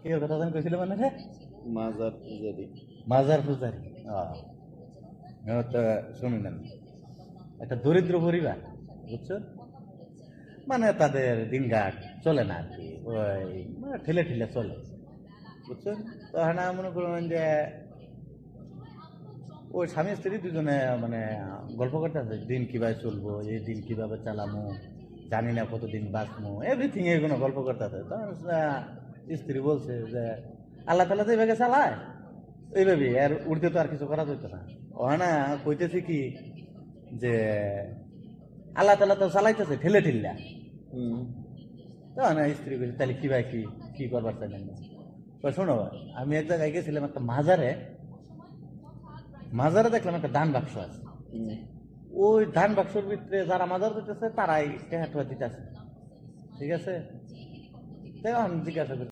কি ওর কথা জানি কইছিল মানে রে? মাজার পূজারি। মাজার পূজারি। তো শুনুন, একটা দরিদ্র পরিবার, বুঝছো, মানে তাদের দিনঘাট চলে না আর কি, ওই মানে ঠেলে ঠেলে চলে, বুঝছো। তো হ্যাঁ মনে করবেন যে ওই স্বামী স্ত্রী দুজনে মানে গল্প করতে আছে, দিন কিভাবে চলবো, এই দিন কিভাবে চালামো, জানি না কতদিন বাঁচবো, এভরিথিং এগুলো গল্প করতে আছে। তখন স্ত্রী বলছে যে আল্লাহ তালা তো এইভাবে চালায়, এইভাবে আর উঠতে তো আর কিছু করা যেত না। ও না কইতেছে কি যে আল্লাহ তালা তো চালাইতেছে ঠেলে ঠেললা। তো না স্ত্রী কইছে তাহলে কি ভাই, কি কি করবার চাইলেন? শোনো, আমি এক জায়গায় গেছিলাম একটা মাজারে, মাজারে দেখলাম একটা দান বাক্স আছে। ওই ধান বাক্সর ভিতরে যারা মাজার দিতেছে তারাই টেহা দিতেছে, ঠিক আছে। তো আমি জিজ্ঞাসা করছি